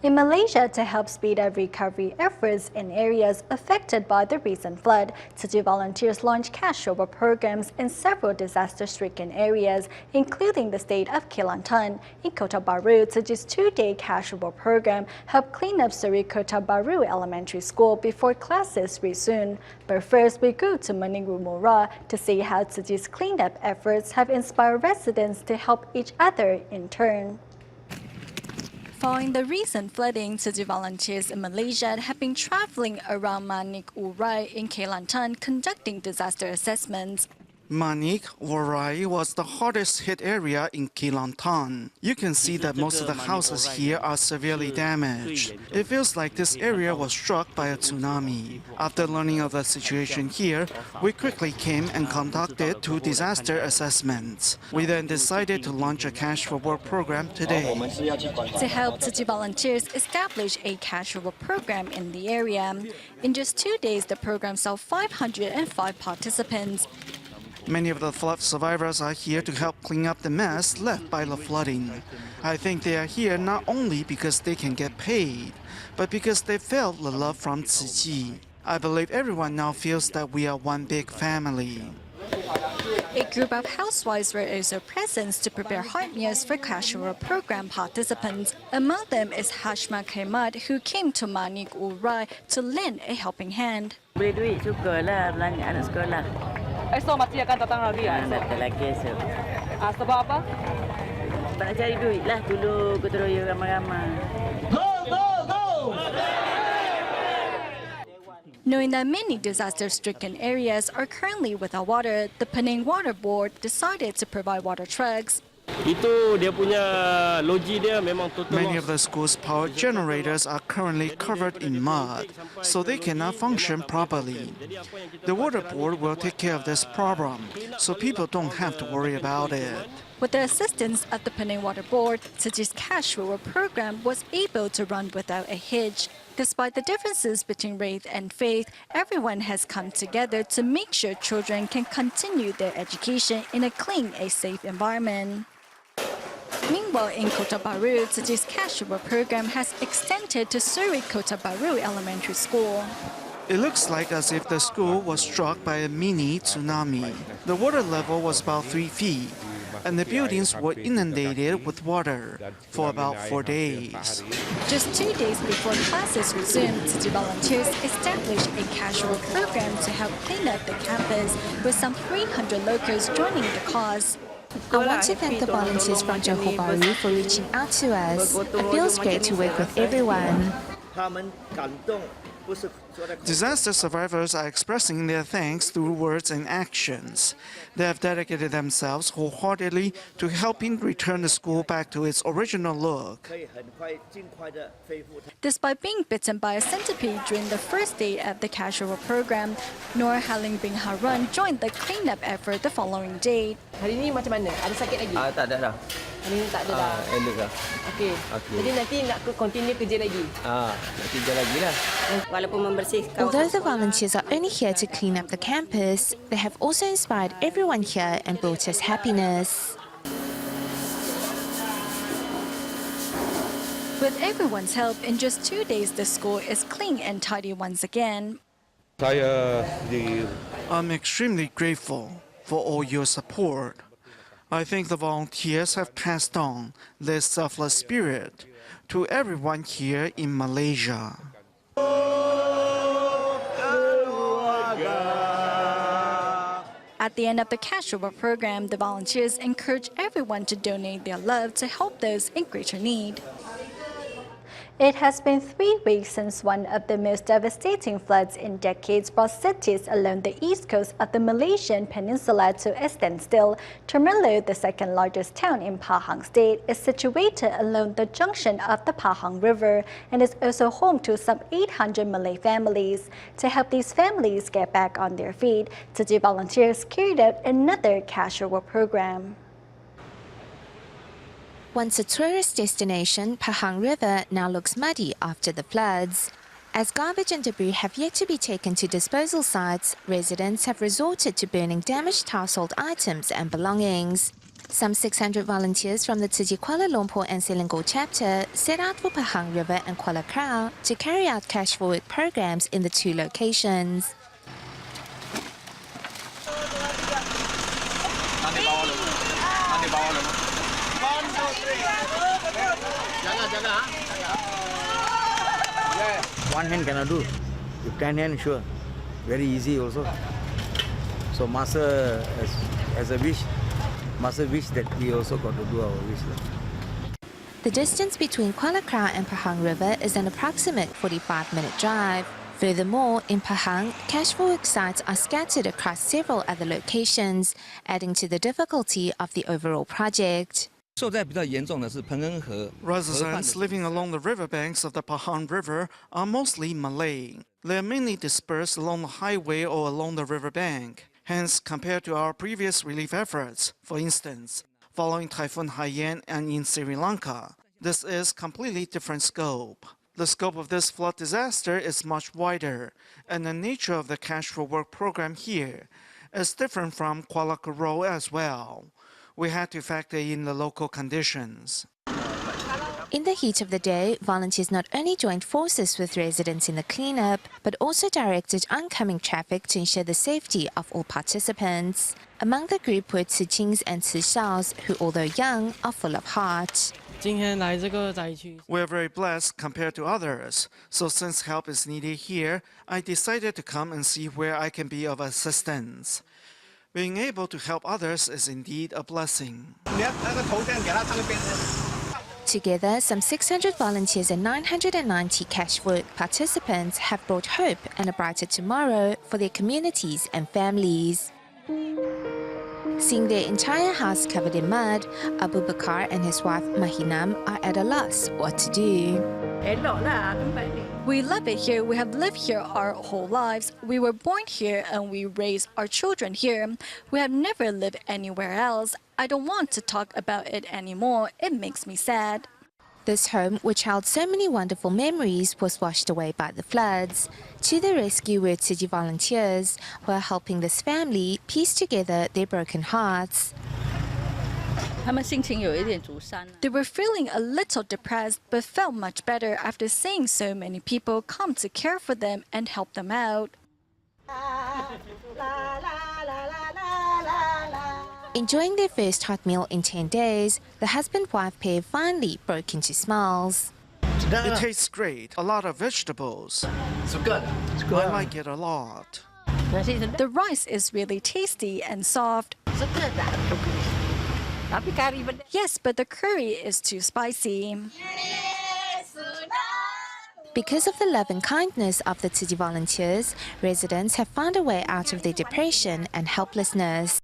In Malaysia, to help speed up recovery efforts in areas affected by the recent flood, Tzu volunteers launched cash reward programs in several disaster-stricken areas, including the state of Kelantan. In Kota Baru, Tzu's two-day cash reward program helped clean up Seri Kota Baru Elementary School before classes resumed. But first, we go to Meningru Murah to see how Tzu's cleanup efforts have inspired residents to help each other in turn. Following the recent flooding, Tzu volunteers in Malaysia have been traveling around Manik Urai in Kelantan conducting disaster assessments. Manik Urai was the hardest hit area in Kelantan. You can see that most of the houses here are severely damaged. It feels like this area was struck by a tsunami. After learning of the situation here, we quickly came and conducted 2 disaster assessments. We then decided to launch a cash reward program today. To help Tzu volunteers establish a cash reward program in the area. In just 2 days, the program saw 505 participants. Many of the flood survivors are here to help clean up the mess left by the flooding. I think they are here not only because they can get paid, but because they felt the love from Tzu. I believe everyone now feels that we are one big family. A group of housewives were also present to prepare hot meals for cash reward program participants. Among them is Hashma Kemat, who came to Manik Urai to lend a helping hand. Beli duit sukalah belanja anak sekolah. Esok mesti akan datang lagi ya? Datang lagi esok. Sebab apa? Sebab nak cari duit lah dulu gotong royong ramai-ramai. Knowing that many disaster-stricken areas are currently without water, the Penang Water Board decided to provide water trucks. Many of the school's power generators are currently covered in mud, so they cannot function properly. The water board will take care of this problem, so people don't have to worry about it. With the assistance of the Penang Water Board, Tzu's cash reward program was able to run without a hitch. Despite the differences between race and faith, everyone has come together to make sure children can continue their education in a clean and safe environment. Meanwhile, in Kota Baru, Tzu's cash reward program has extended to Seri Kota Baru Elementary School. It looks like as if the school was struck by a mini tsunami. The water level was about 3 feet, and the buildings were inundated with water for about 4 days. Just 2 days before classes resumed, Tzu volunteers established a cash reward program to help clean up the campus, with some 300 locals joining the cause. I want to thank the volunteers from Johor Bahru for reaching out to us. It feels great to work with everyone. Disaster survivors are expressing their thanks through words and actions. They have dedicated themselves wholeheartedly to helping return the school back to its original look. Despite being bitten by a centipede during the first day of the cash reward program, Nur Haling bin Harun joined the cleanup effort the following day. Hari ni macam mana? Ada sakit lagi? Tak ada dah. Hari ni tak ada dah. Elok dah. Okey. Jadi nanti nak continue kerja lagi? Nak kerja lagi lah. Walaupun membersihkan. Although the volunteers are only here to clean up the campus, they have also inspired everyone here and brought us happiness. With everyone's help, in just 2 days, the school is clean and tidy once again. I'm extremely grateful for all your support. I think the volunteers have passed on this selfless spirit to everyone here in Malaysia. At the end of the cash reward program, the volunteers encourage everyone to donate their love to help those in greater need. It has been 3 weeks since one of the most devastating floods in decades brought cities along the east coast of the Malaysian peninsula to a standstill. Temerloh, the second largest town in Pahang State, is situated along the junction of the Pahang River and is also home to some 800 Malay families. To help these families get back on their feet, Tzu volunteers carried out another cash reward program. Once a tourist destination, Pahang River now looks muddy after the floods. As garbage and debris have yet to be taken to disposal sites, residents have resorted to burning damaged household items and belongings. Some 600 volunteers from the Tzu Chi Kuala Lumpur and Selangor chapter set out for Pahang River and Kuala Krau to carry out cash for work programs in the two locations. One hand cannot do. With 10 hands, sure. Very easy also. So Master has a wish. Master wish that we also got to do our wish. The distance between Kuala Krau and Pahang River is an approximate 45-minute drive. Furthermore, in Pahang, cash for work sites are scattered across several other locations, adding to the difficulty of the overall project. Residents living along the riverbanks of the Pahang River are mostly Malay. They are mainly dispersed along the highway or along the riverbank. Hence, compared to our previous relief efforts, for instance, following Typhoon Haiyan and in Sri Lanka, this is completely different scope. The scope of this flood disaster is much wider, and the nature of the cash for work program here is different from Kuala Karo as well. We had to factor in the local conditions. In the heat of the day, volunteers not only joined forces with residents in the cleanup, but also directed oncoming traffic to ensure the safety of all participants. Among the group were Tzu Chings and Tzu Xiaos, who, although young, are full of heart. We're very blessed compared to others, so since help is needed here, I decided to come and see where I can be of assistance. Being able to help others is indeed a blessing. Together, some 600 volunteers and 990 cash work participants have brought hope and a brighter tomorrow for their communities and families. Seeing their entire house covered in mud, Abu Bakar and his wife Mahinam are at a loss what to do. We love it here. We have lived here our whole lives. We were born here and we raised our children here. We have never lived anywhere else. I don't want to talk about it anymore. It makes me sad. This home, which held so many wonderful memories, was washed away by the floods. To the rescue were Tzu Chi volunteers, who are helping this family piece together their broken hearts. They were feeling a little depressed, but felt much better after seeing so many people come to care for them and help them out. Enjoying their first hot meal in 10 days, the husband-wife pair finally broke into smiles. It tastes great. A lot of vegetables. I like it a lot. The rice is really tasty and soft. Yes, but the curry is too spicy. Because of the love and kindness of the Tzu Chi volunteers, residents have found a way out of their depression and helplessness.